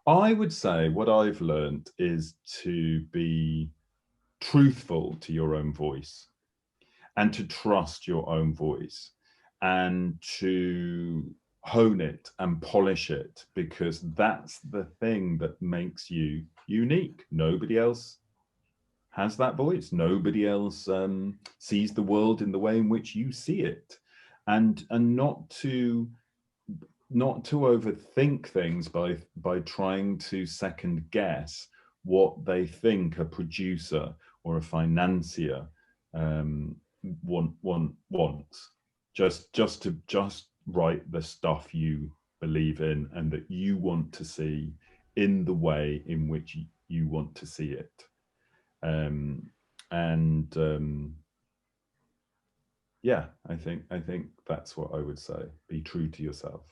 I would say what I've learned is to be truthful to your own voice and to trust your own voice and to hone it and polish it, because that's the thing that makes you unique. Nobody else has that voice. Nobody else sees the world in the way in which you see it, and not to overthink things by trying to second guess what they think a producer or a financier um, wants. Just write the stuff you believe in and that you want to see in the way in which you want to see it. Um, and Yeah, I think that's what I would say. Be true to yourself.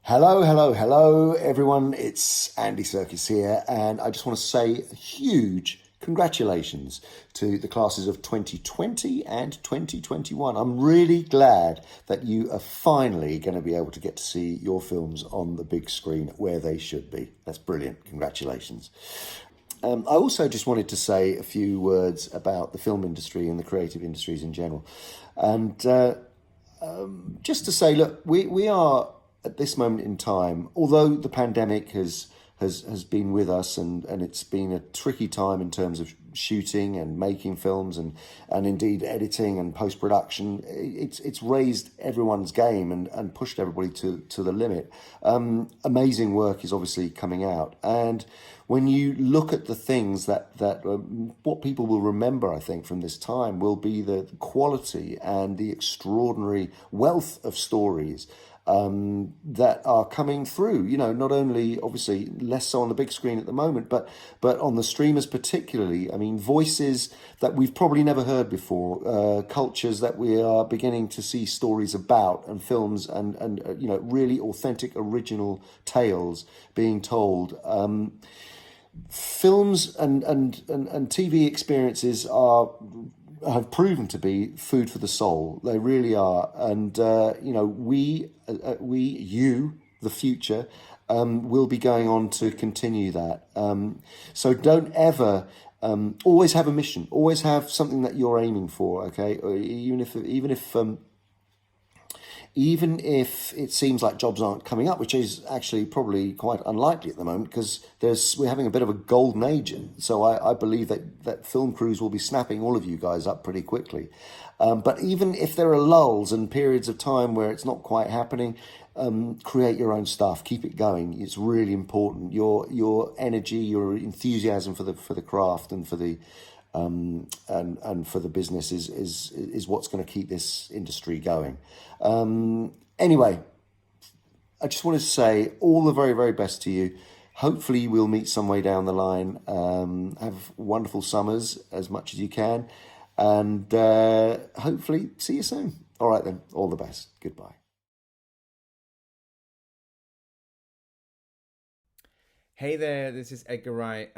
Hello, hello, hello, everyone. It's Andy Serkis here, and I just want to say a huge congratulations to the classes of 2020 and 2021. I'm really glad that you are finally going to be able to get to see your films on the big screen where they should be. That's brilliant. Congratulations. I also just wanted to say a few words about the film industry and the creative industries in general. And just to say, look, we are at this moment in time, although the pandemic has been with us, and it's been a tricky time in terms of shooting and making films, and indeed editing and post production. It's raised everyone's game and pushed everybody to the limit. Amazing work is obviously coming out, and when you look at the things that what people will remember, I think, from this time will be the quality and the extraordinary wealth of stories that are coming through. You know, not only obviously less so on the big screen at the moment, but on the streamers particularly. I mean, voices that we've probably never heard before, cultures that we are beginning to see stories about, and films and you know, really authentic, original tales being told. Films and TV experiences have proven to be food for the soul. They really are, and you know, you, the future, will be going on to continue that. So don't ever. Always have a mission. Always have something that you're aiming for. Okay, or even if it seems like jobs aren't coming up, which is actually probably quite unlikely at the moment, because we're having a bit of a golden age. So I believe that film crews will be snapping all of you guys up pretty quickly. But even if there are lulls and periods of time where it's not quite happening, create your own stuff. Keep it going. It's really important. Your energy, your enthusiasm for the craft and for the and for the business is what's going to keep this industry going. Anyway, I just wanted to say all the very, very best to you. Hopefully we'll meet some way down the line. Have wonderful summers as much as you can, and hopefully see you soon. All right then, all the best. Goodbye. Hey there, this is Edgar Wright.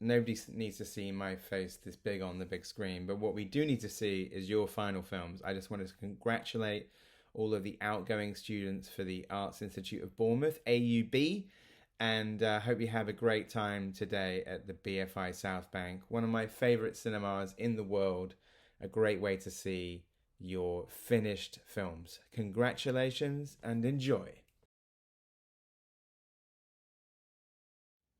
Nobody needs to see my face this big on the big screen, but what we do need to see is your final films. I just wanted to congratulate all of the outgoing students for the Arts Institute of Bournemouth, AUB, and hope you have a great time today at the BFI South Bank, one of my favourite cinemas in the world. A great way to see your finished films. Congratulations and enjoy.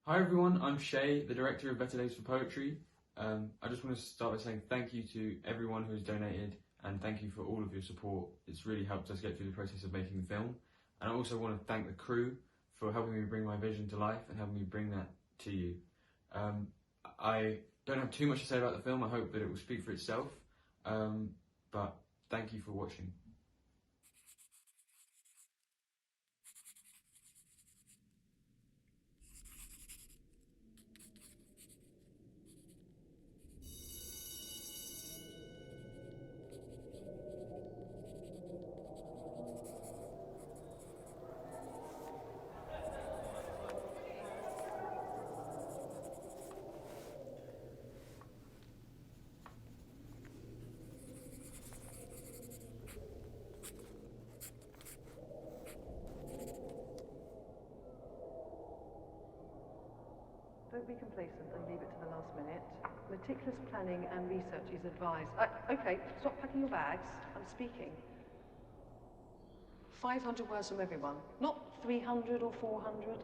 Hi everyone, I'm Shay, the director of Better Days for Poetry. I just want to start by saying thank you to everyone who has donated, and thank you for all of your support. It's really helped us get through the process of making the film. And I also want to thank the crew for helping me bring my vision to life and helping me bring that to you. I don't have too much to say about the film. I hope that it will speak for itself. But thank you for watching. Don't be complacent and leave it to the last minute. Meticulous planning and research is advised. Okay, stop packing your bags. I'm speaking. 500 words from everyone, not 300 or 400.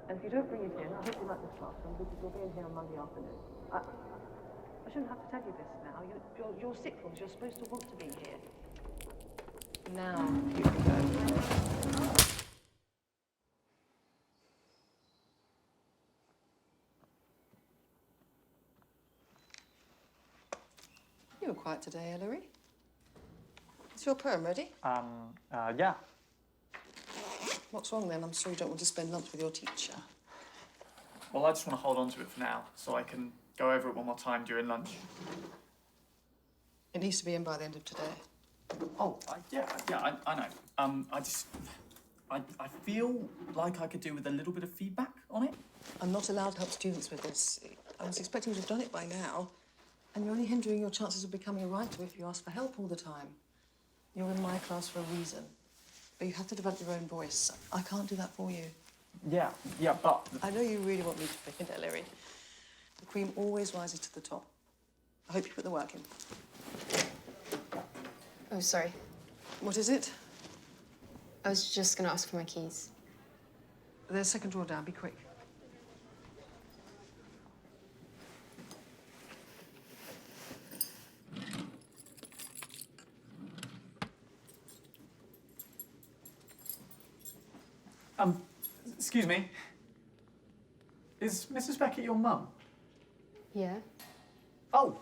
And if you don't bring it in, I hope you like this classroom, because you'll be in here on Monday afternoon. I shouldn't have to tell you this now. You're sick ones. You're supposed to want to be here. Now you can go. You were quiet today, Ellery. Is your poem ready? Yeah. What's wrong then? I'm sure you don't want to spend lunch with your teacher. Well, I just want to hold on to it for now, so I can go over it one more time during lunch. It needs to be in by the end of today. Oh, yeah, I know. I feel like I could do with a little bit of feedback on it. I'm not allowed to help students with this. I was expecting you to have done it by now. And you're only hindering your chances of becoming a writer if you ask for help all the time. You're in my class for a reason. But you have to develop your own voice. I can't do that for you. Yeah, but... I know you really want me to pick a Deliri. The cream always rises to the top. I hope you put the work in. Oh, sorry. What is it? I was just going to ask for my keys. There's second drawer down. Be quick. Excuse me. Is Mrs. Beckett your mum? Yeah? Oh,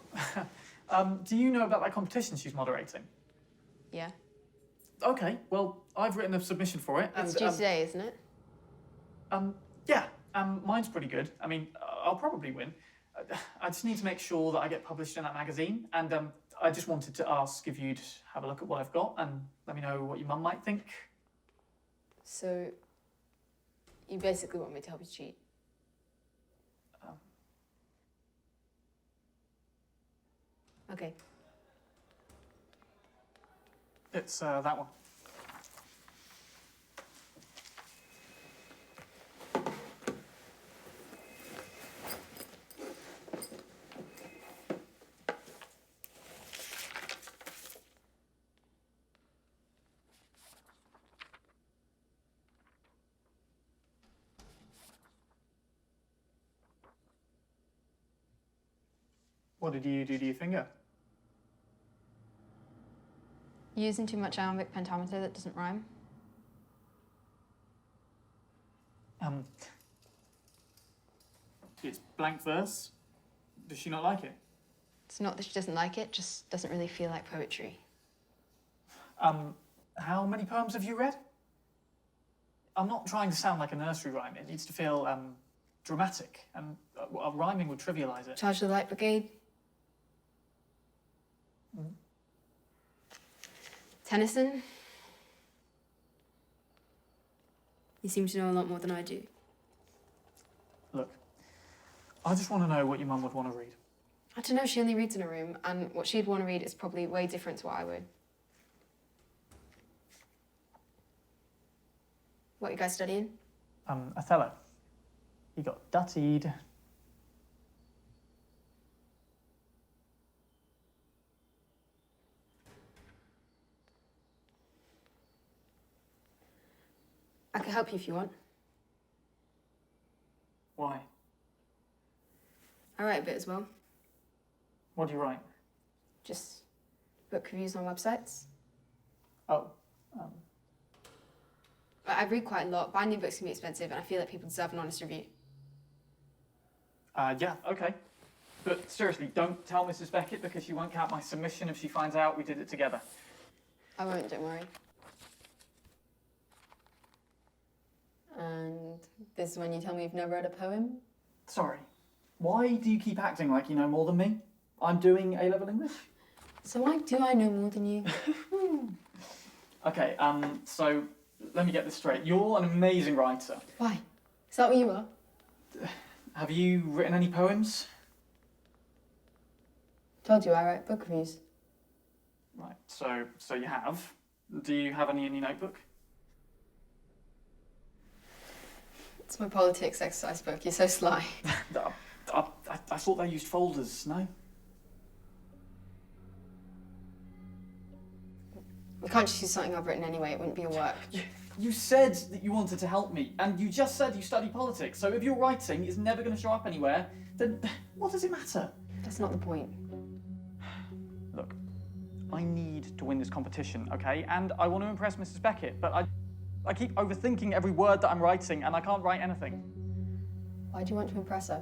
do you know about that competition she's moderating? Yeah. Okay, well, I've written a submission for it. It's due today, isn't it? Yeah, mine's pretty good. I mean, I'll probably win. I just need to make sure that I get published in that magazine, and I just wanted to ask if you'd have a look at what I've got and let me know what your mum might think. So, you basically want me to help you cheat? Okay. It's that one. What did you do to your finger? Using too much iambic pentameter that doesn't rhyme? It's blank verse. Does she not like it? It's not that she doesn't like it, just doesn't really feel like poetry. How many poems have you read? I'm not trying to sound like a nursery rhyme. It needs to feel, dramatic, and rhyming would trivialise it. Charge the Light Brigade? Tennyson? You seem to know a lot more than I do. Look, I just want to know what your mum would want to read. I don't know, she only reads in a room, and what she'd want to read is probably way different to what I would. What are you guys studying? Othello. He got duttied. I can help you if you want. Why? I write a bit as well. What do you write? Just book reviews on websites. Oh, I read quite a lot. Buying new books can be expensive, and I feel like people deserve an honest review. yeah, okay. But seriously, don't tell Mrs. Beckett because she won't count my submission if she finds out we did it together. I won't, don't worry. And this is when you tell me you've never read a poem? Sorry. Why do you keep acting like you know more than me? I'm doing A-level English? So why do I know more than you? Okay, so let me get this straight. You're an amazing writer. Why? Is that what you are? Have you written any poems? Told you I write book reviews. Right, so you have. Do you have any in your notebook? It's my politics exercise book. You're so sly. I thought they used folders, no? We can't just use something I've written anyway. It wouldn't be your work. You said that you wanted to help me, and you just said you study politics, so if your writing is never going to show up anywhere, then what does it matter? That's not the point. Look, I need to win this competition, okay? And I want to impress Mrs. Beckett, but I keep overthinking every word that I'm writing, and I can't write anything. Why do you want to impress her?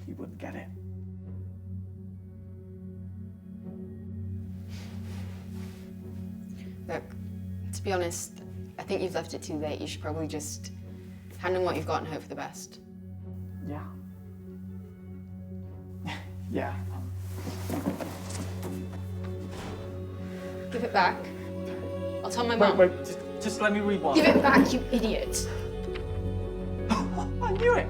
You wouldn't get it. Look, to be honest, I think you've left it too late. You should probably just hand in what you've got and hope for the best. Yeah. Yeah. Give it back. I'll tell my Wait, mum. wait, just let me read one. Give it back, you idiot. I knew it.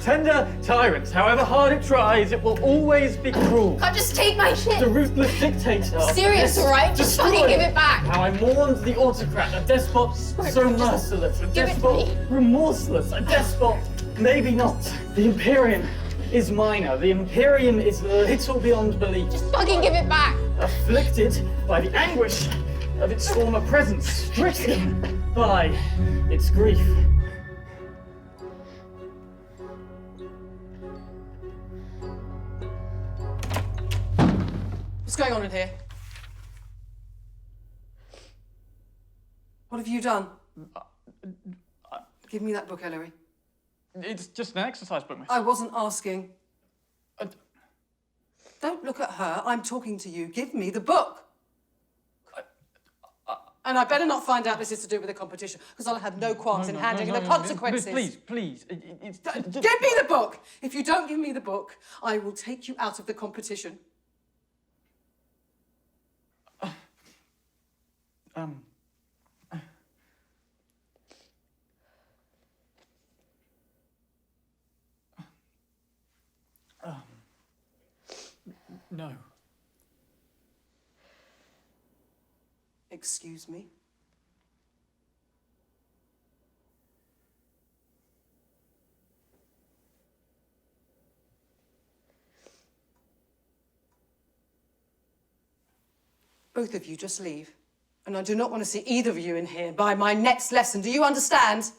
Tender tyrants, however hard it tries, it will always be cruel. God, just take my shit. The ruthless dictator. Serious, alright? Just fucking give it back. How I mourned the autocrat, a despot so merciless, a give it to despot me. remorseless, a despot maybe not. The Imperium is minor. The Imperium is little beyond belief. Just fucking give it back. Afflicted by the anguish of its former presence, stricken by its grief. What's going on in here? What have you done? Give me that book, Ellery. It's just an exercise book, miss. I wasn't asking. Don't look at her. I'm talking to you. Give me the book. And I better not find out this is to do with the competition, because I'll have no qualms in handling the consequences. Please. Give me the book. If you don't give me the book, I will take you out of the competition. No. Excuse me? Both of you just leave. And I do not want to see either of you in here by my next lesson. Do you understand?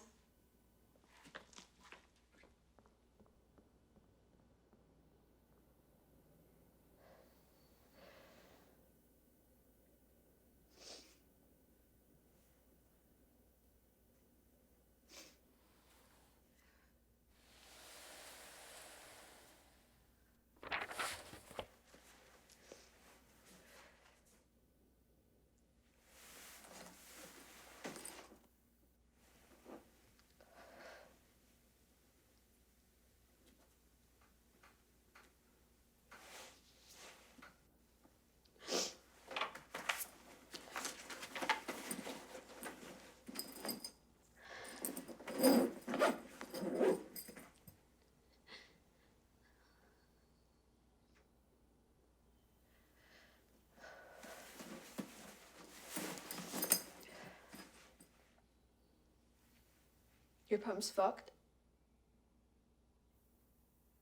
Your poem's fucked.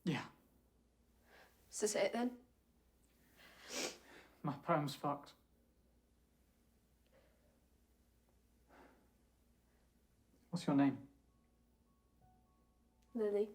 Yeah, So say it then. my poem's fucked. What's your name? Lily.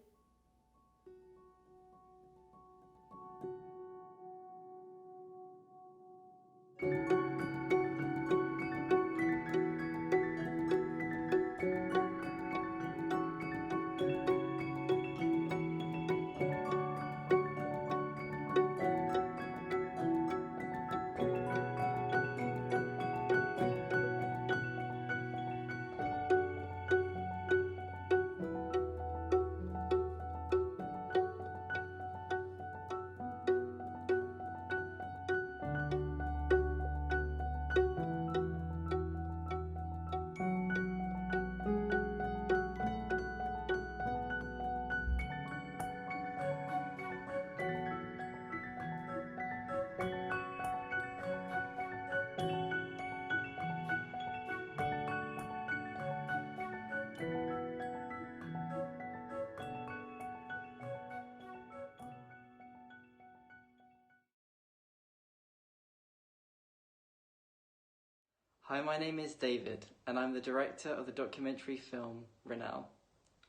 Hi, my name is David, and I'm the director of the documentary film Renown.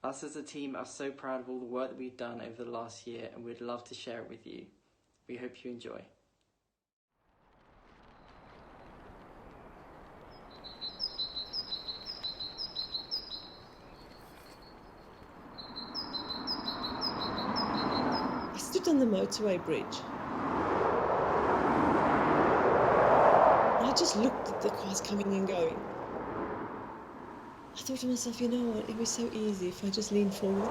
Us as a team are so proud of all the work that we've done over the last year, and we'd love to share it with you. We hope you enjoy. I stood on the motorway bridge. I just looked at the cars coming and going. I thought to myself, you know what, it was so easy if I just lean forward.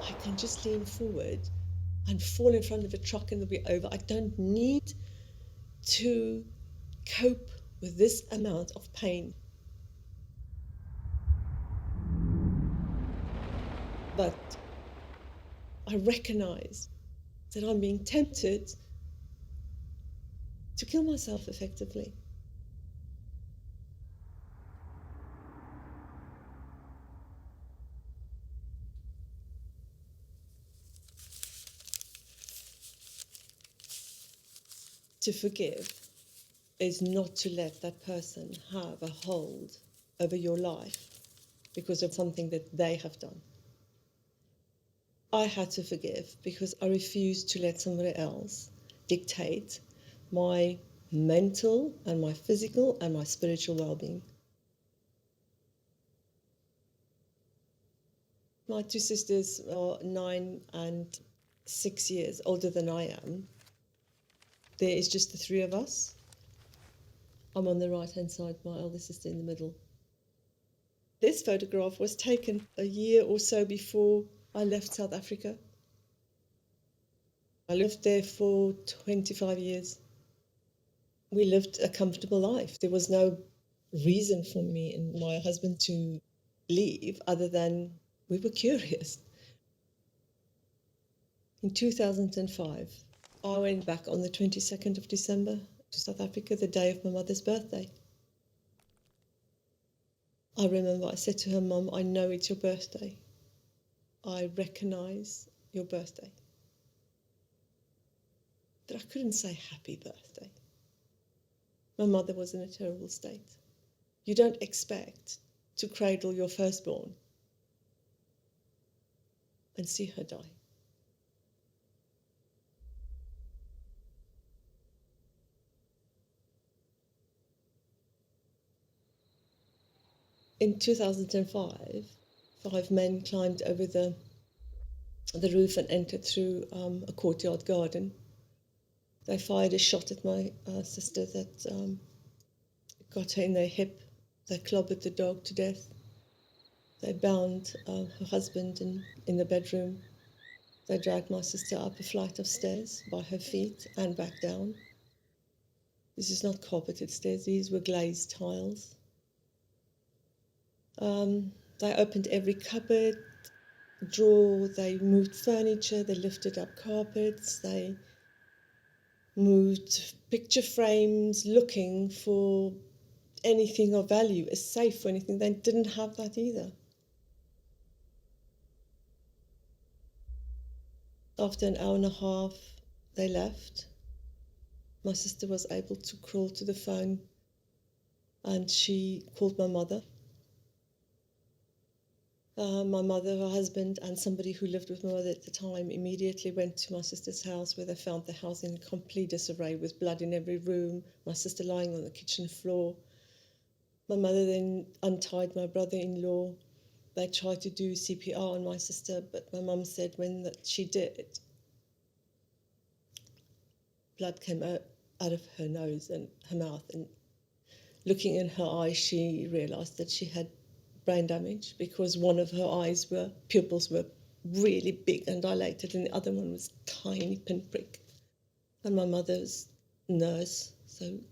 I can just lean forward and fall in front of a truck and it'll be over. I don't need to cope with this amount of pain. But I recognize that I'm being tempted to kill myself effectively. To forgive is not to let that person have a hold over your life because of something that they have done. I had to forgive because I refused to let somebody else dictate my mental and my physical and my spiritual well-being. My two sisters are 9 and 6 years older than I am. There is just the three of us. I'm on the right-hand side, my elder sister in the middle. This photograph was taken a year or so before I left South Africa. I lived there for 25 years. We lived a comfortable life. There was no reason for me and my husband to leave other than we were curious. In 2005, I went back on the 22nd of December to South Africa, the day of my mother's birthday. I remember I said to her, "Mum, I know it's your birthday. I recognise your birthday." But I couldn't say happy birthday. My mother was in a terrible state. You don't expect to cradle your firstborn and see her die. In 2005, 5 men climbed over the roof and entered through a courtyard garden. They fired a shot at my sister that got her in the hip. They clobbered the dog to death. They bound her husband in the bedroom. They dragged my sister up a flight of stairs by her feet and back down. This is not carpeted stairs, these were glazed tiles. They opened every cupboard, drawer, they moved furniture, they lifted up carpets, they moved picture frames looking for anything of value, a safe or anything. They didn't have that either. After an hour and a half, they left. My sister was able to crawl to the phone and she called my mother. My mother, her husband, and somebody who lived with my mother at the time immediately went to my sister's house, where they found the house in complete disarray with blood in every room, my sister lying on the kitchen floor. My mother then untied my brother-in-law. They tried to do CPR on my sister, but my mum said when she did, blood came out of her nose and her mouth, and looking in her eyes, she realised that she had brain damage because one of her pupils were really big and dilated and the other one was tiny pinprick. And my mother's nurse, and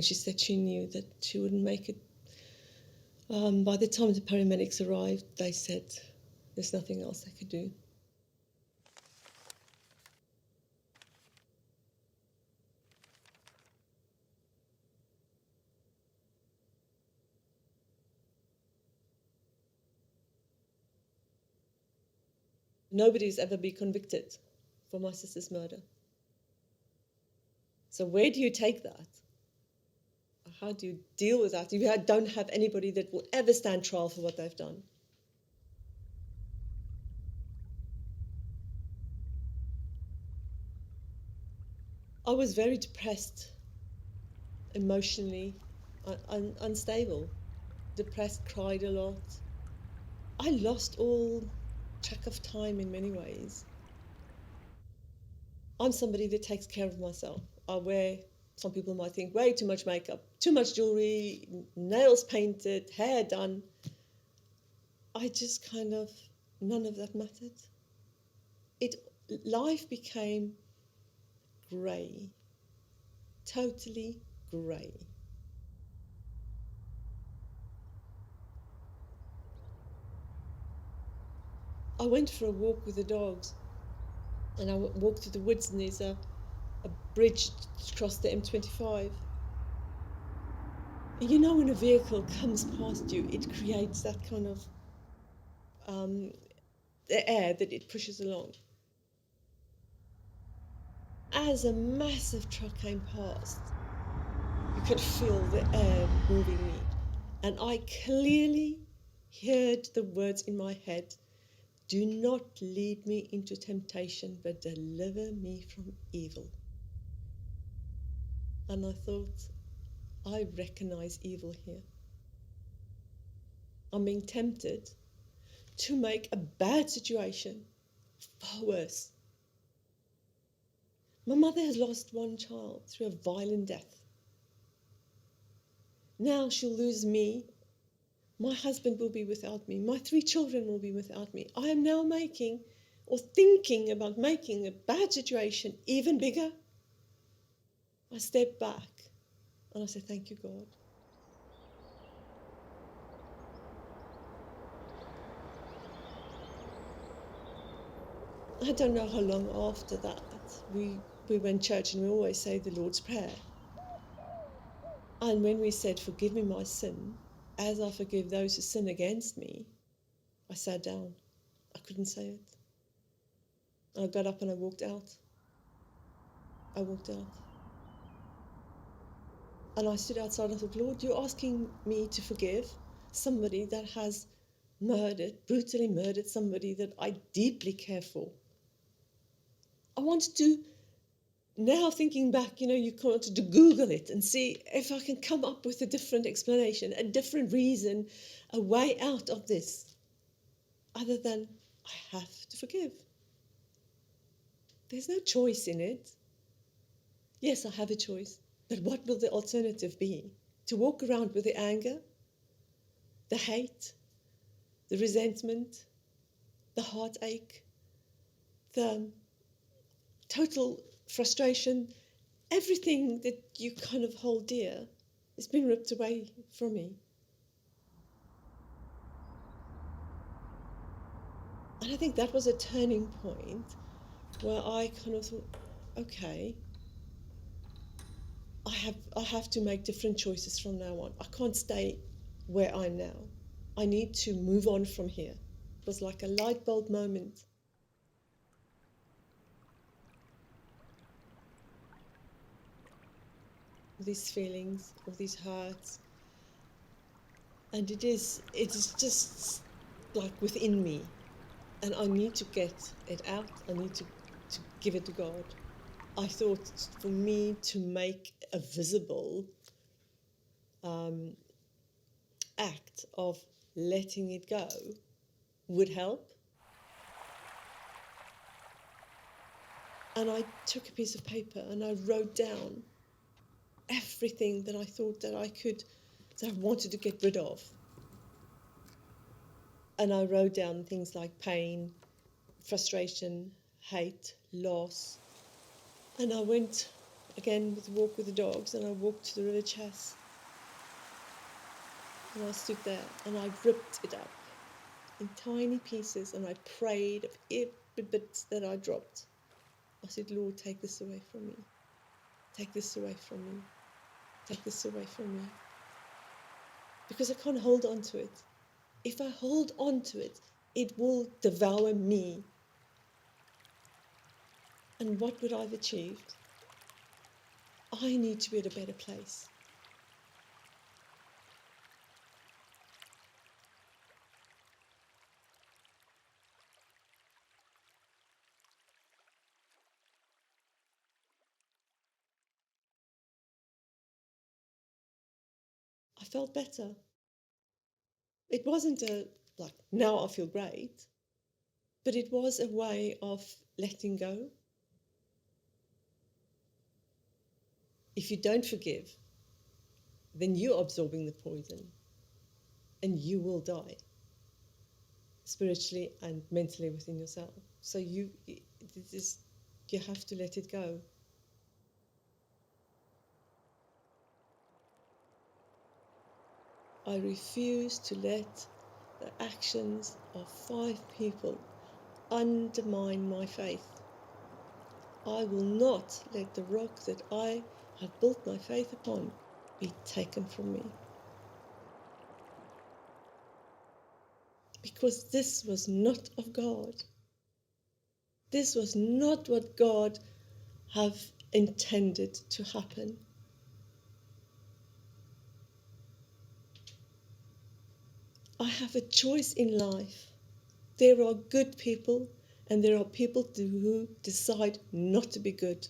she said she knew that she wouldn't make it. By the time the paramedics arrived, they said there's nothing else they could do. Nobody's ever been convicted for my sister's murder. So where do you take that? How do you deal with that? You don't have anybody that will ever stand trial for what they've done. I was very depressed, emotionally unstable, depressed, cried a lot. I lost all track of time in many ways. I'm somebody that takes care of myself. I wear, some people might think, way too much makeup, too much jewelry, nails painted, hair done. I just none of that mattered. Life became grey. totally grey. I went for a walk with the dogs, and I walked through the woods, and there's a bridge across the M25. And you know, when a vehicle comes past you, it creates that kind of the air that it pushes along. As a massive truck came past, you could feel the air moving me, and I clearly heard the words in my head, "Do not lead me into temptation, but deliver me from evil." And I thought, I recognize evil here. I'm being tempted to make a bad situation far worse. My mother has lost one child through a violent death. Now she'll lose me. My husband will be without me. My 3 children will be without me. I am now making or thinking about making a bad situation even bigger. I step back and I say, thank you, God. I don't know how long after that we went to church, and we always say the Lord's Prayer. And when we said, forgive me my sin, as I forgive those who sin against me, I sat down. I couldn't say it. And I got up and I walked out. I walked out. And I stood outside and I thought, Lord, you're asking me to forgive somebody that has brutally murdered somebody that I deeply care for. I wanted to, now thinking back, you wanted to Google it and see if I can come up with a different explanation, a different reason, a way out of this, other than I have to forgive. There's no choice in it. Yes, I have a choice, but what will the alternative be? To walk around with the anger, the hate, the resentment, the heartache, the total frustration, everything that you kind of hold dear has been ripped away from me. And I think that was a turning point where I kind of thought, okay, I have to make different choices from now on. I can't stay where I'm now. I need to move on from here. It was like a light bulb moment. All these feelings, all these hurts. And it is just like within me. And I need to get it out. I need to give it to God. I thought for me to make a visible act of letting it go would help. And I took a piece of paper and I wrote down everything that I thought that I wanted to get rid of. And I wrote down things like pain, frustration, hate, loss. And I went again with a walk with the dogs, and I walked to the River Chas. And I stood there and I ripped it up in tiny pieces, and I prayed of every bit that I dropped. I said, Lord, take this away from me. Take this away from me. Take this away from me. Because I can't hold on to it. If I hold on to it, it will devour me. And what would I have achieved? I need to be at a better place. I felt better. It wasn't now I feel great, but it was a way of letting go. If you don't forgive, then you're absorbing the poison and you will die spiritually and mentally within yourself. So you have to let it go. I refuse to let the actions of 5 people undermine my faith. I will not let the rock that I have built my faith upon be taken from me. Because this was not of God. This was not what God have intended to happen. I have a choice in life. There are good people and there are people who decide not to be good.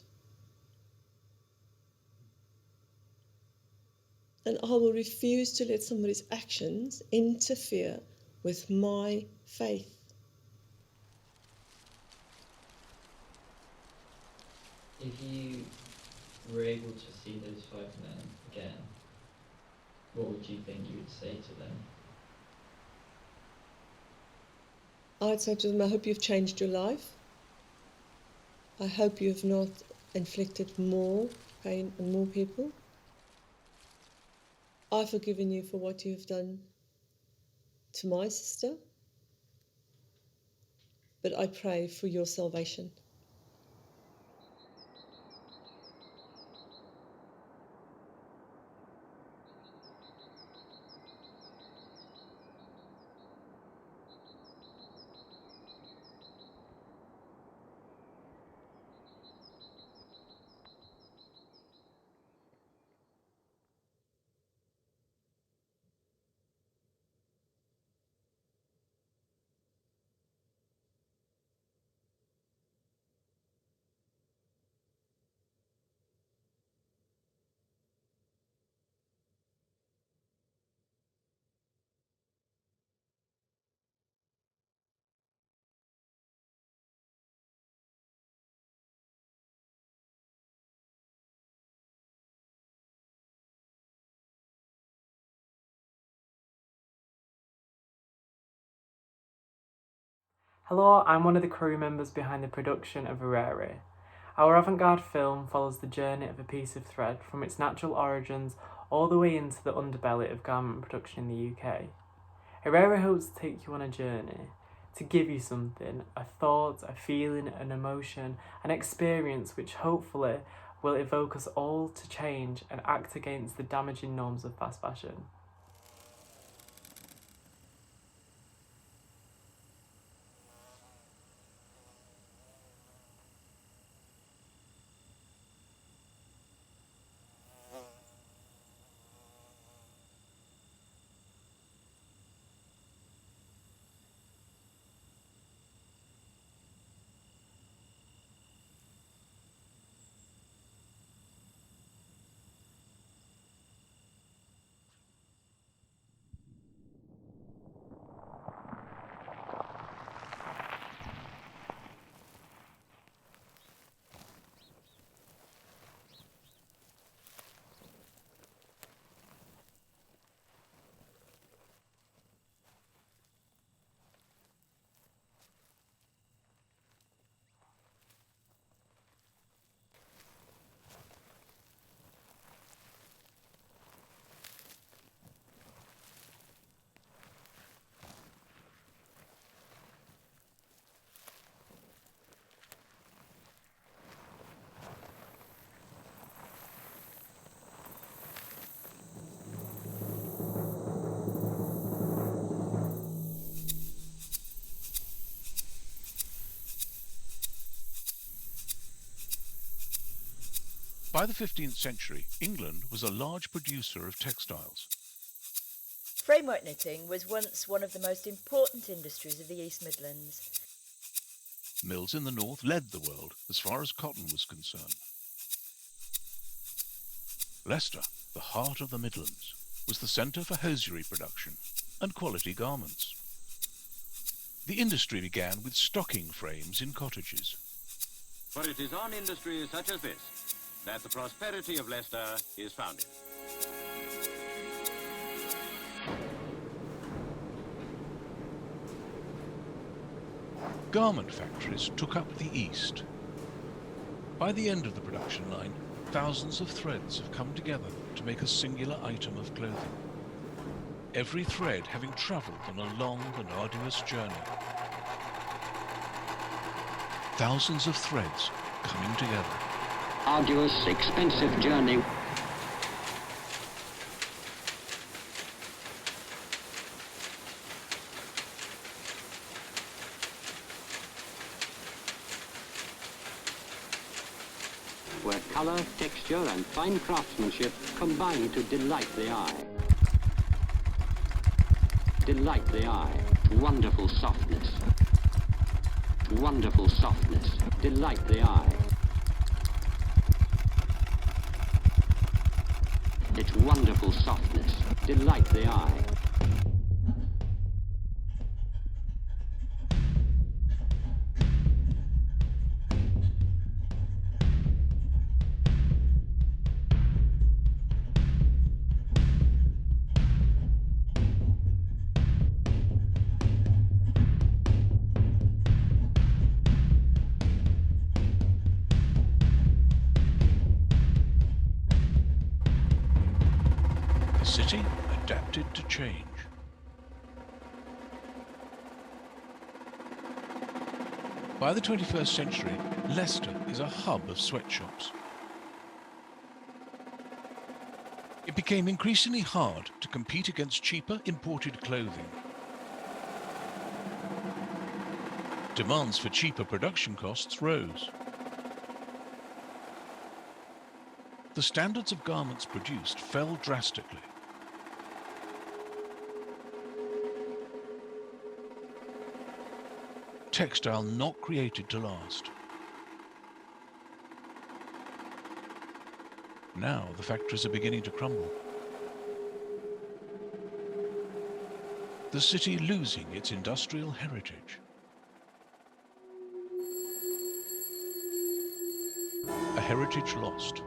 And I will refuse to let somebody's actions interfere with my faith. If you were able to see those 5 men again, what would you think you would say to them? I'd say to them, I hope you've changed your life. I hope you have not inflicted more pain on more people. I've forgiven you for what you have done to my sister, but I pray for your salvation. Hello, I'm one of the crew members behind the production of Wright. Our avant-garde film follows the journey of a piece of thread from its natural origins all the way into the underbelly of garment production in the UK. Wright hopes to take you on a journey, to give you something, a thought, a feeling, an emotion, an experience which hopefully will evoke us all to change and act against the damaging norms of fast fashion. By the 15th century, England was a large producer of textiles. Framework knitting was once one of the most important industries of the East Midlands. Mills in the north led the world as far as cotton was concerned. Leicester, the heart of the Midlands, was the centre for hosiery production and quality garments. The industry began with stocking frames in cottages. For it is on industries such as this that the prosperity of Leicester is founded. Garment factories took up the east. By the end of the production line, thousands of threads have come together to make a singular item of clothing. every thread having travelled on a long and arduous journey. Thousands of threads coming together. Arduous, expensive journey. Where colour, texture and fine craftsmanship combine to delight the eye. Delight the eye. Wonderful softness. Wonderful softness. Delight the eye. Its wonderful softness. Delight the eye. The city adapted to change. By the 21st century, Leicester is a hub of sweatshops. It became increasingly hard to compete against cheaper imported clothing. Demands for cheaper production costs rose. The standards of garments produced fell drastically. Textile not created to last. Now the factories are beginning to crumble. The city losing its industrial heritage. A heritage lost.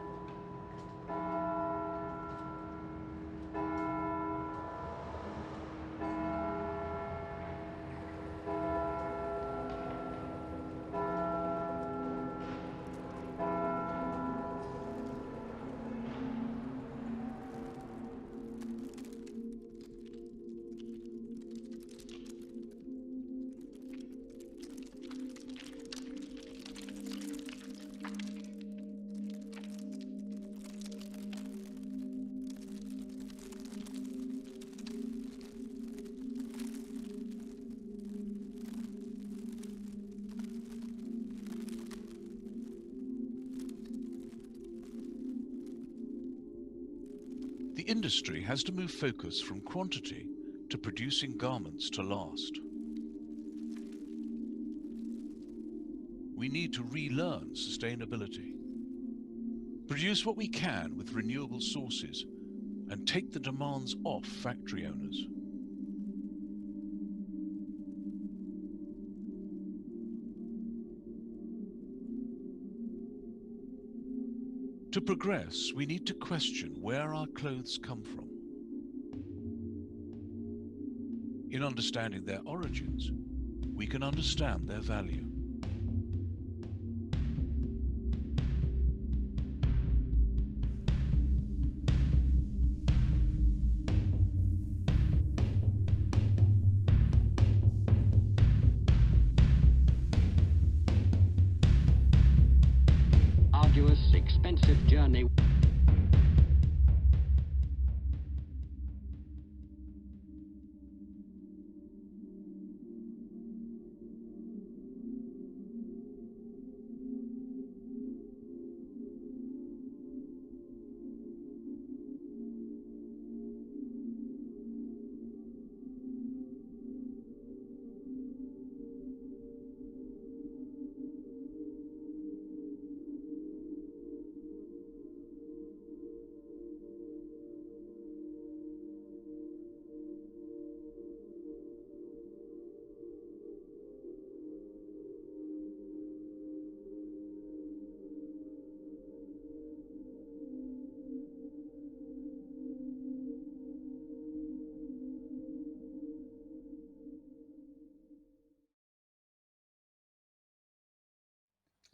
The industry has to move focus from quantity to producing garments to last. We need to relearn sustainability, produce what we can with renewable sources, and take the demands off factory owners. To progress, we need to question where our clothes come from. In understanding their origins, we can understand their value. Arduous, expensive journey.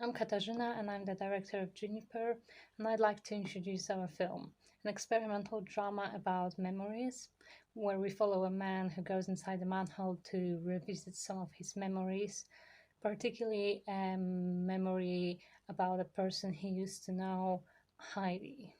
I'm Katarzyna and I'm the director of Juniper, and I'd like to introduce our film, an experimental drama about memories, where we follow a man who goes inside a manhole to revisit some of his memories, particularly a memory about a person he used to know, Heidi.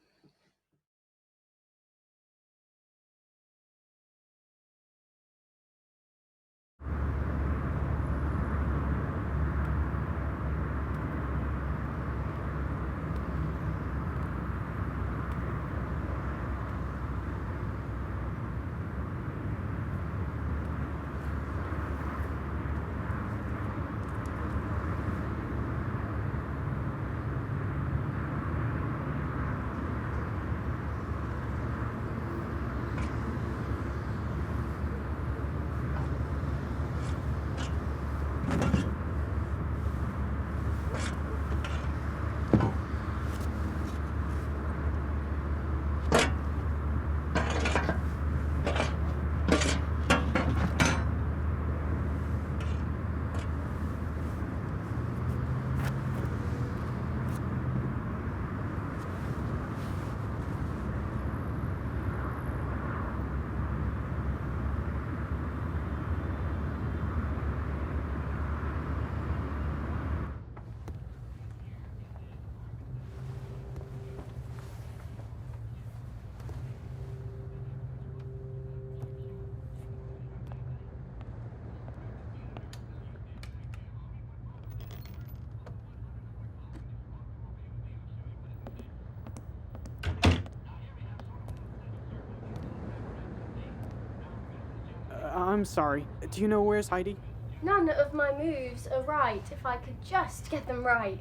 I'm sorry. Do you know where's Heidi? None of my moves are right if I could just get them right.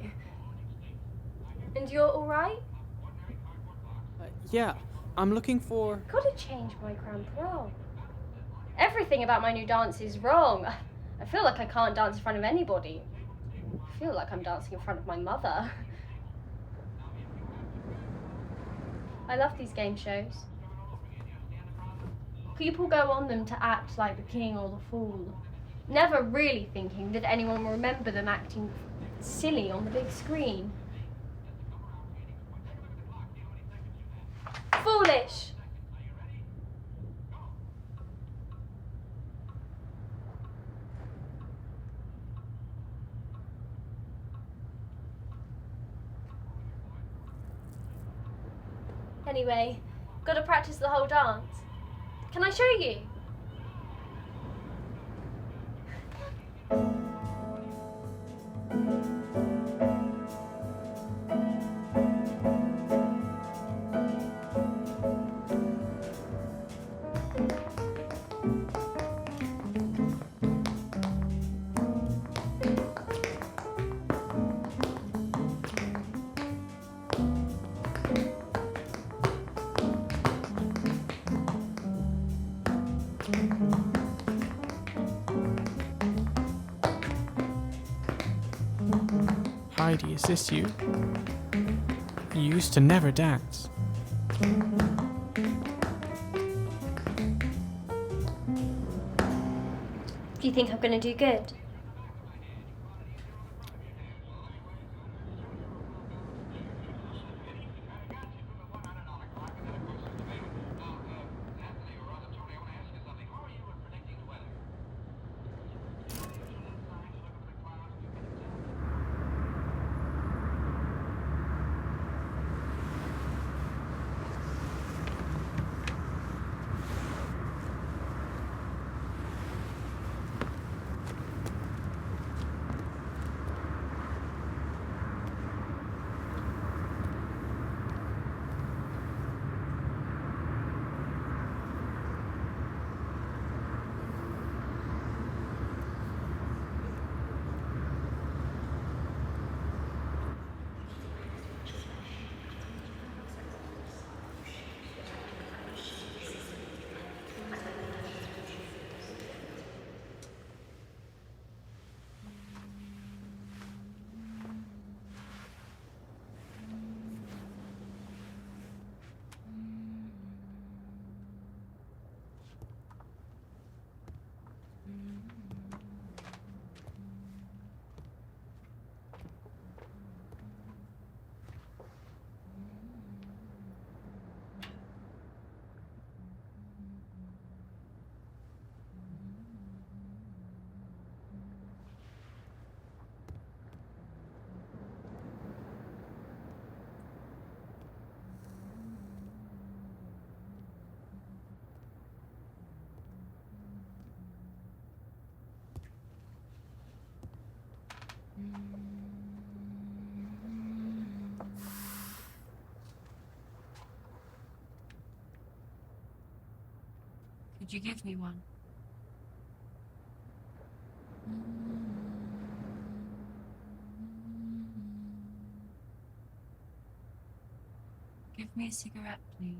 And you're all right? Yeah, I'm looking for... Gotta change my grand pro. Everything about my new dance is wrong. I feel like I can't dance in front of anybody. I feel like I'm dancing in front of my mother. I love these game shows. People go on them to act like the king or the fool, never really thinking that anyone will remember them acting silly on the big screen. Foolish! Anyway, gotta practice the whole dance. Can I show you? Heidi, is this you? You used to never dance. Do you think I'm gonna do good? Could you give me one? Give me a cigarette, please.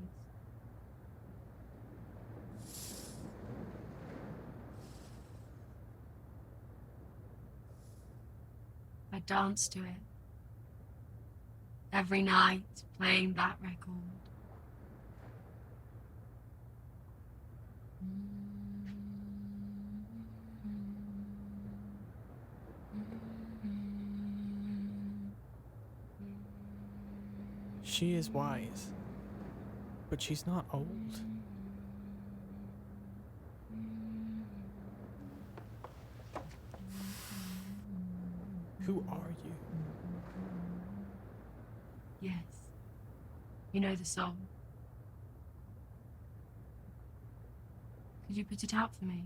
I dance to it. Every night, playing that record. She is wise, but she's not old. Who are you? Yes. You know the song. Could you put it out for me?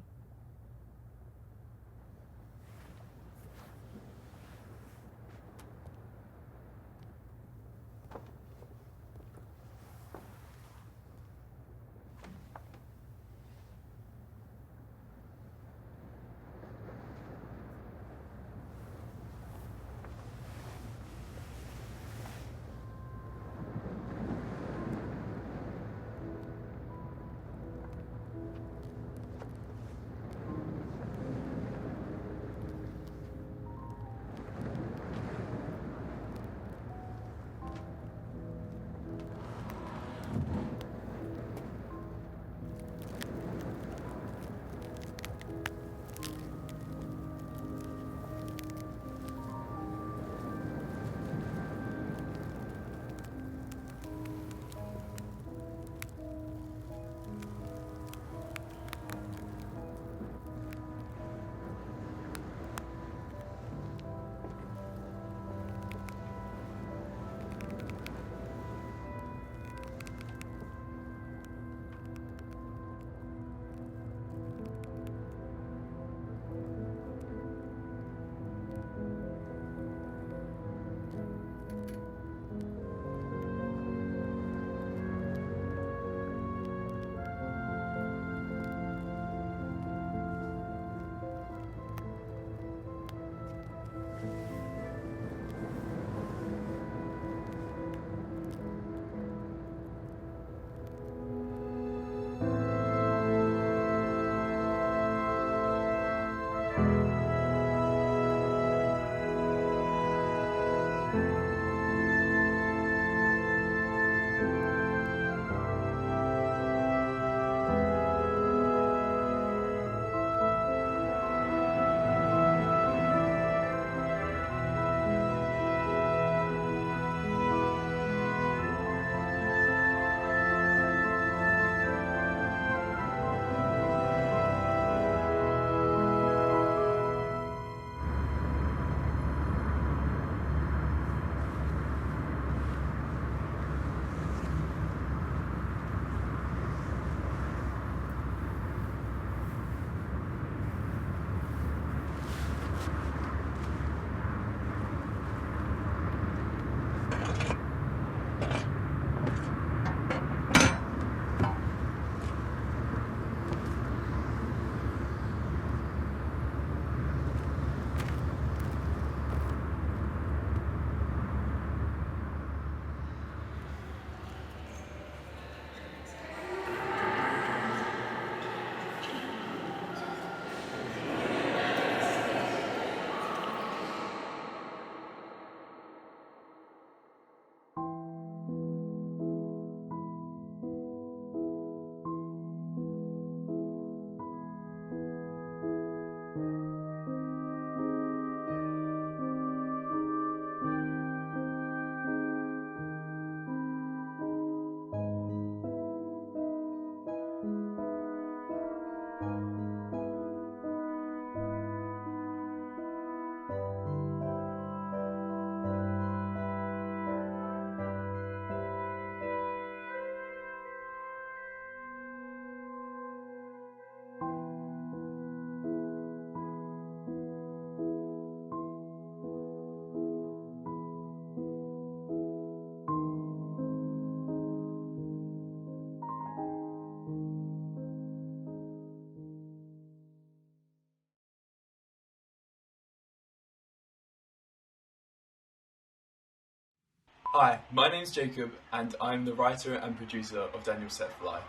Hi, my name's Jacob, and I'm the writer and producer of Daniel Set for Life.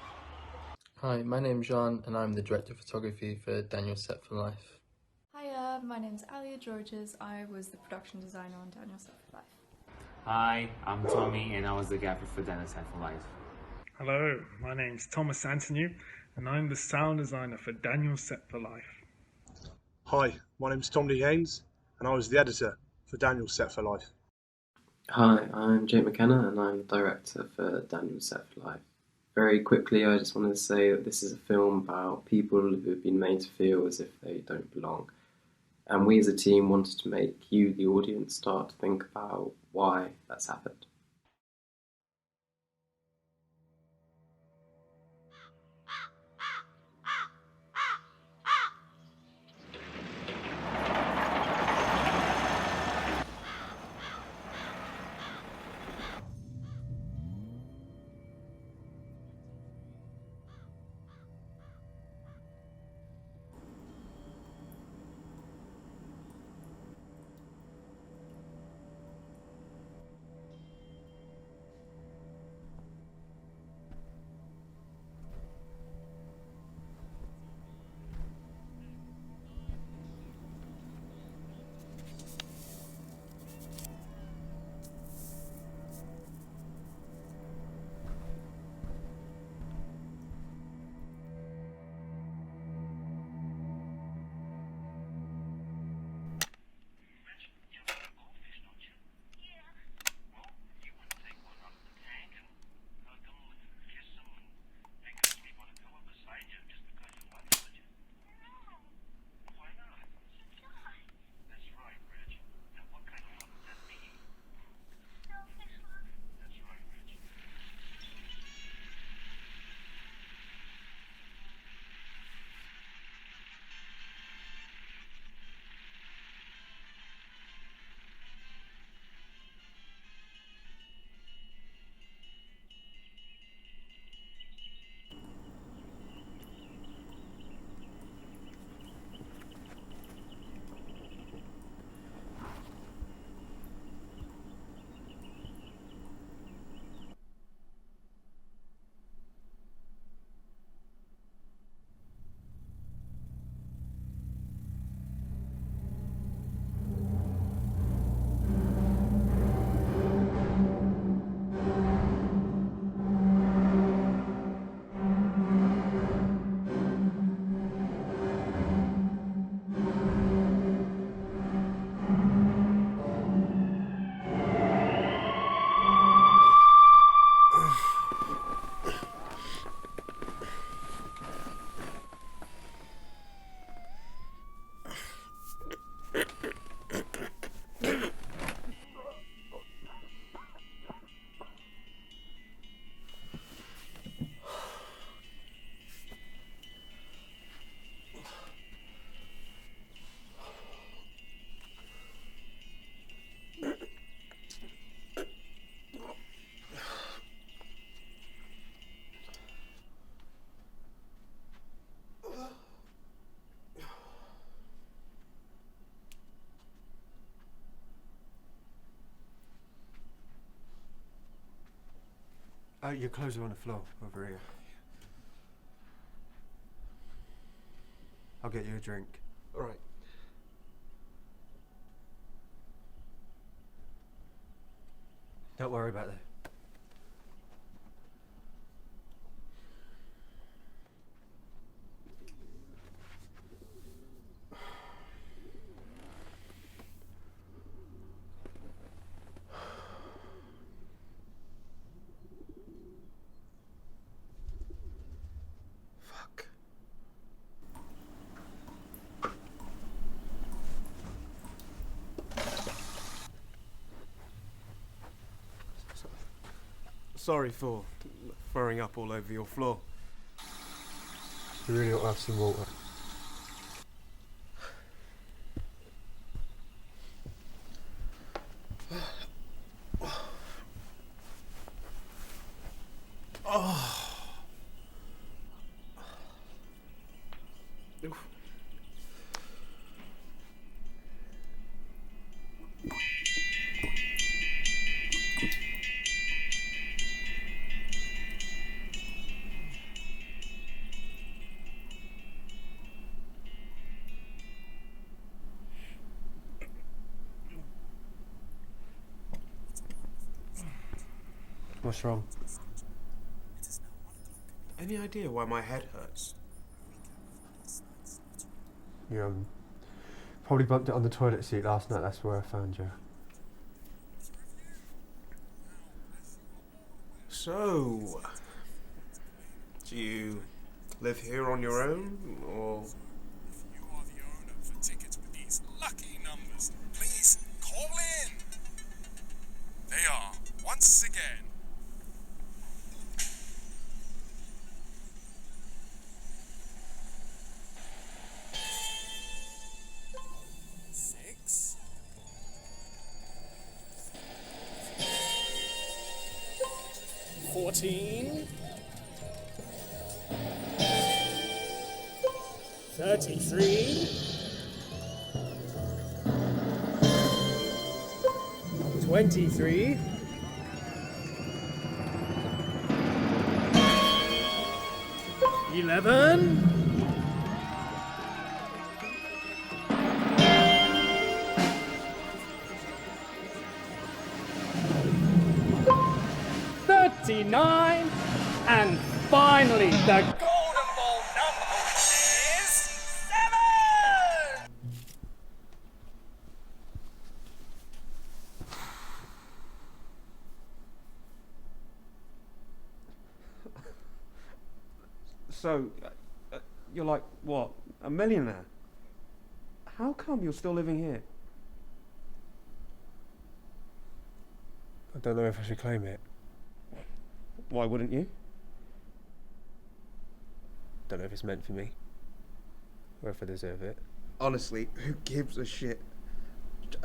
Hi, my name's Jean, and I'm the director of photography for Daniel Set for Life. Hiya, my name's Alia Georges. I was the production designer on Daniel Set for Life. Hi, I'm Tommy, and I was the gaffer for Daniel Set for Life. Hello, my name's Thomas Antoniou, and I'm the sound designer for Daniel Set for Life. Hi, my name's Tom D. Haynes, and I was the editor for Daniel Set for Life. Hi, I'm Jake McKenna, and I'm the director for Daniel Set for Life. Very quickly, I just wanted to say that this is a film about people who have been made to feel as if they don't belong. And we as a team wanted to make you, the audience, start to think about why that's happened. Your clothes are on the floor over here. I'll get you a drink. All right. Don't worry about that. Sorry for throwing up all over your floor. You really ought to have some water. Oh. Oof. What's wrong? Any idea why my head hurts? You probably bumped it on the toilet seat last night. That's where I found you. So, do you live here on your own, or? If you are the owner for tickets with these lucky numbers, please call in. They are, once again, 6, 14, 33, 23, 11, 39, and finally the golden ball number is 7! So, you're like, what, a millionaire? How come you're still living here? I don't know if I should claim it. Why wouldn't you? Don't know if it's meant for me, or if I deserve it. Honestly, who gives a shit?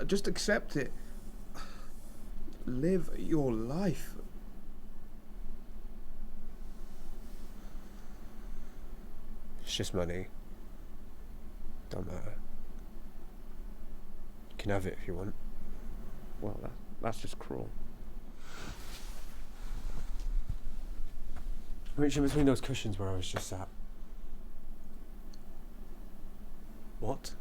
Just accept it. Live your life. It's just money. Don't matter. You can have it if you want. Well, that's just cruel. Reach in between those cushions where I was just sat. What?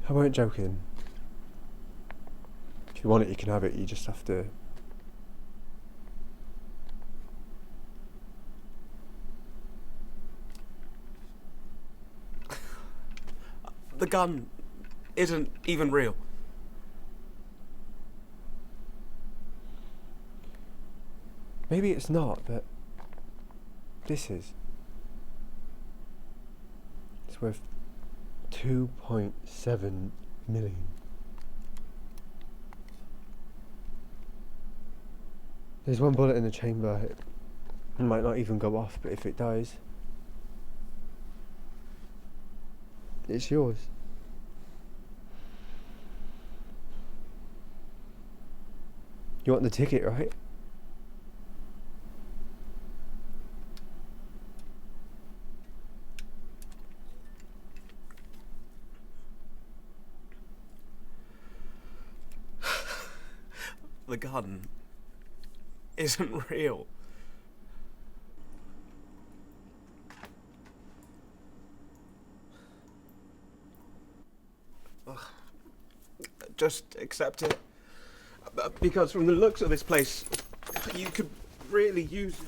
I weren't joking. If you want it, you can have it. You just have to... The gun isn't even real. Maybe it's not, but this is. It's worth 2.7 million. There's one bullet in the chamber. It might not even go off, but if it does, it's yours. You want the ticket, right? The gun isn't real. Ugh. Just accept it. Because from the looks of this place, you could really use it.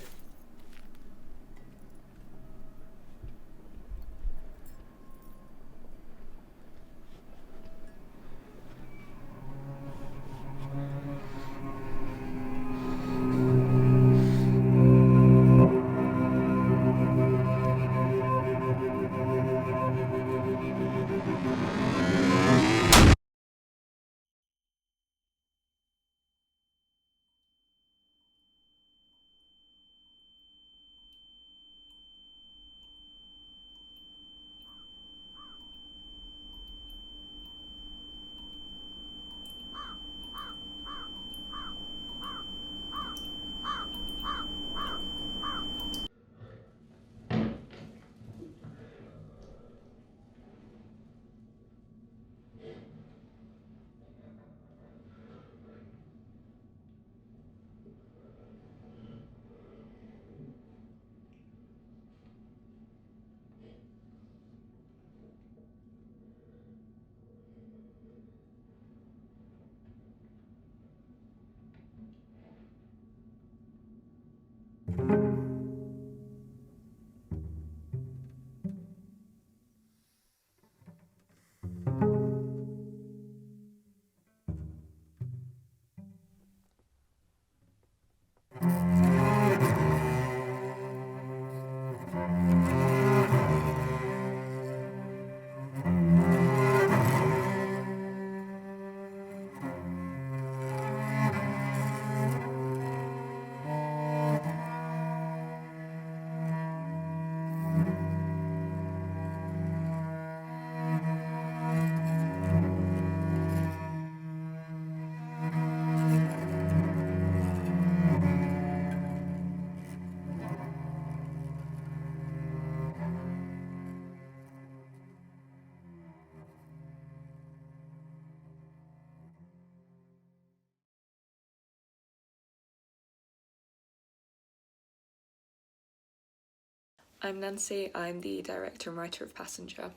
I'm Nancy, I'm the director and writer of Passenger.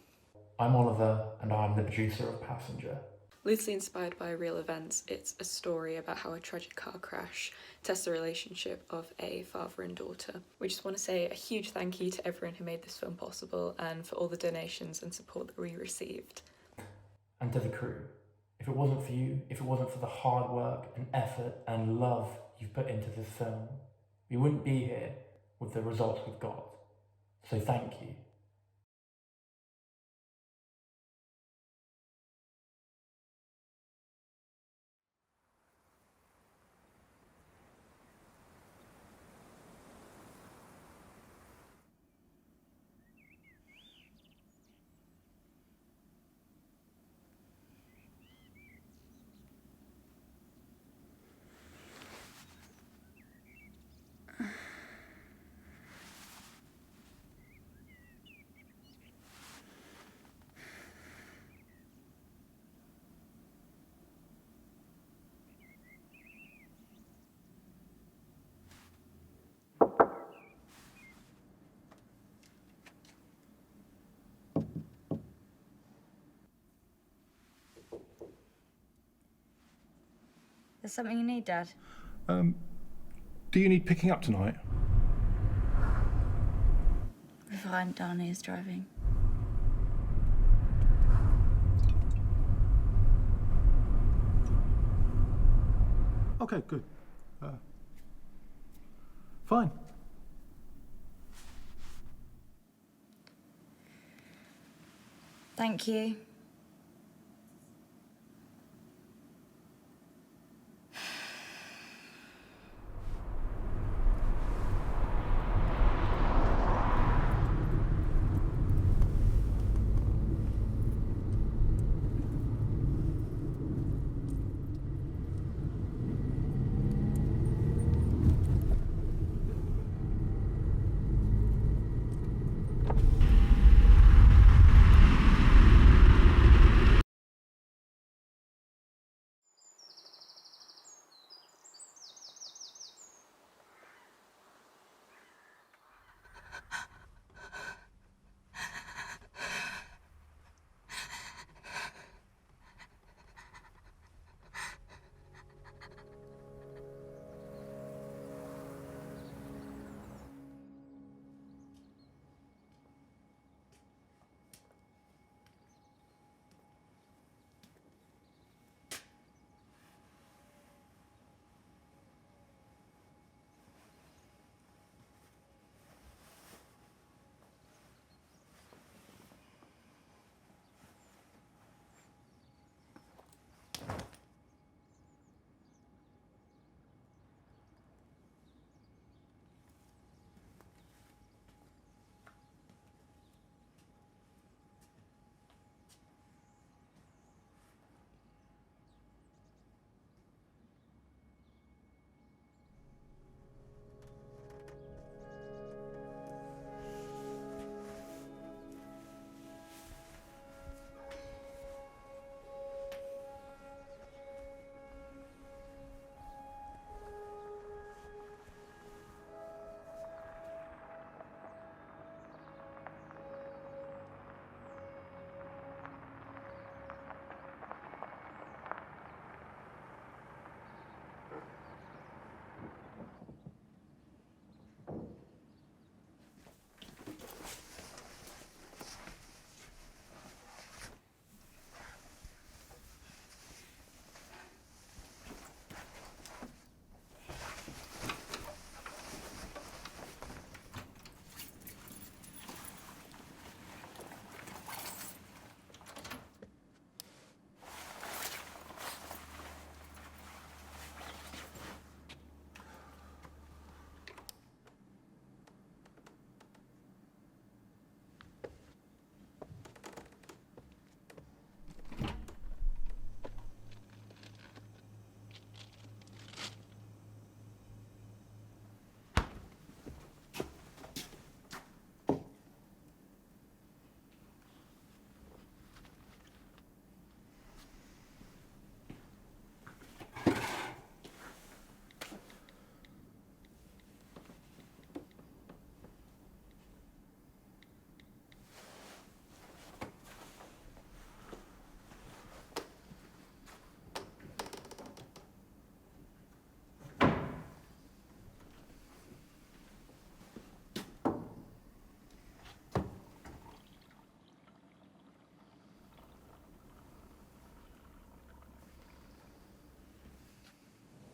I'm Oliver, and I'm the producer of Passenger. Loosely inspired by real events, it's a story about how a tragic car crash tests the relationship of a father and daughter. We just want to say a huge thank you to everyone who made this film possible and for all the donations and support that we received. And to the crew. If it wasn't for you, if it wasn't for the hard work and effort and love you've put into this film, we wouldn't be here with the results we've got. So thank you. There's something you need, Dad? Do you need picking up tonight? If I'm Darnie is driving. Okay, good. Fine. Thank you.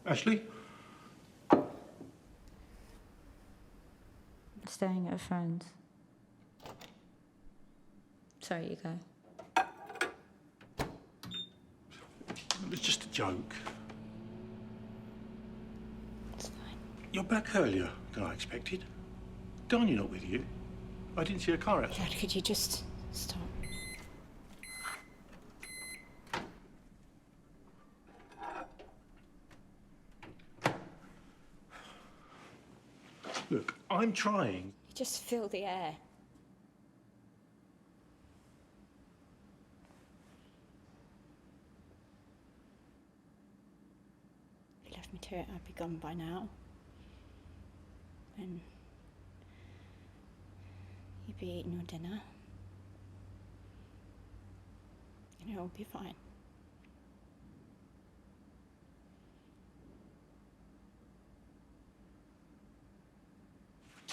Ashley? Staying at a friend's. Sorry, you go. It was just a joke. It's fine. You're back earlier than I expected. Darn, you're not with you. I didn't see a car outside. Dad, could you just stop? Look, I'm trying. You just feel the air. If you left me to it, I'd be gone by now. And you'd be eating your dinner. And it'll be fine.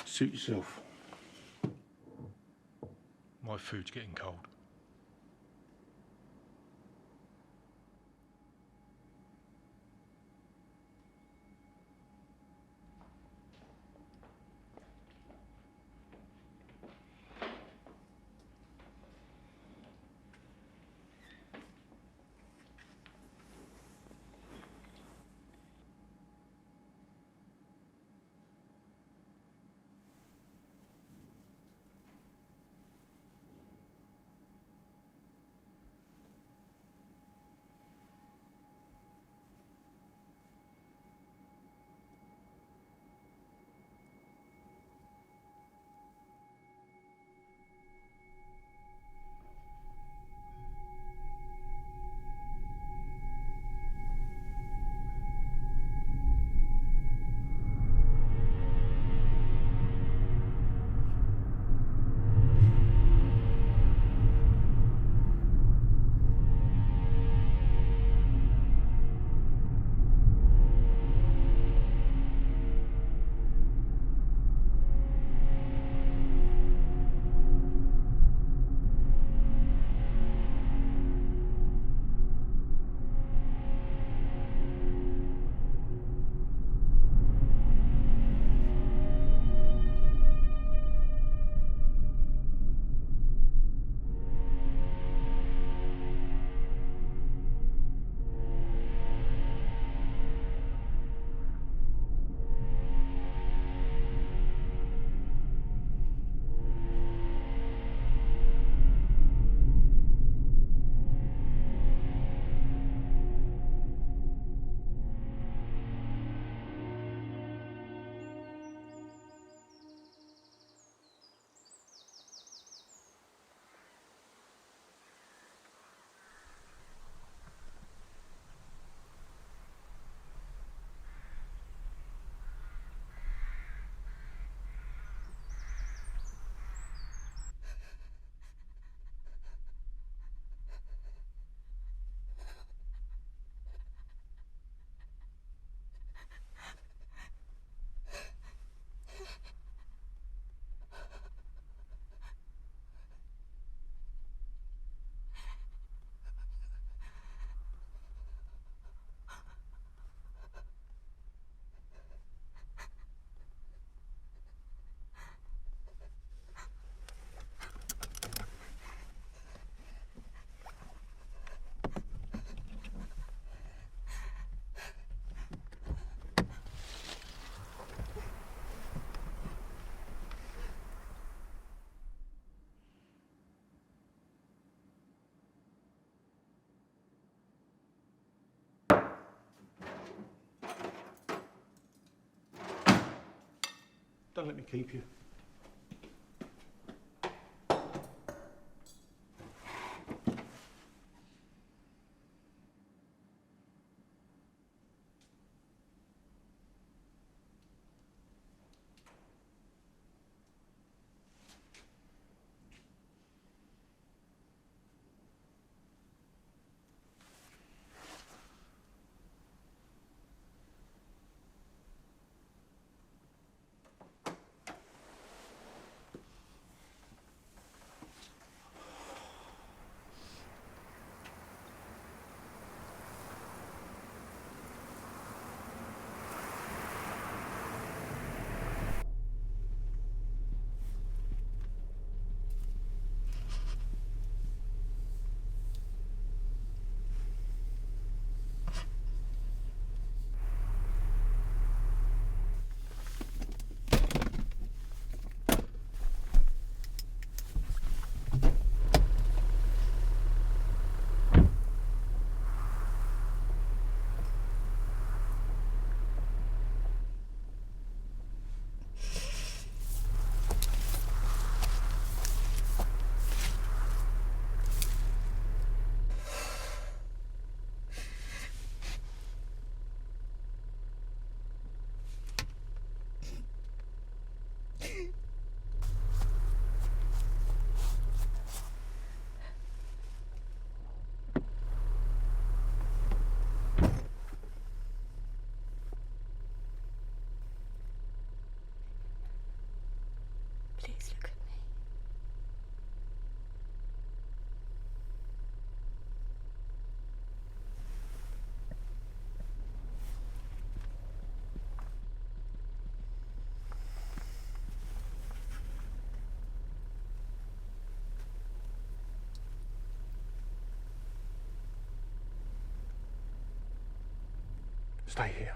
Suit yourself. My food's getting cold. Don't let me keep you. Please look at me. Stay here.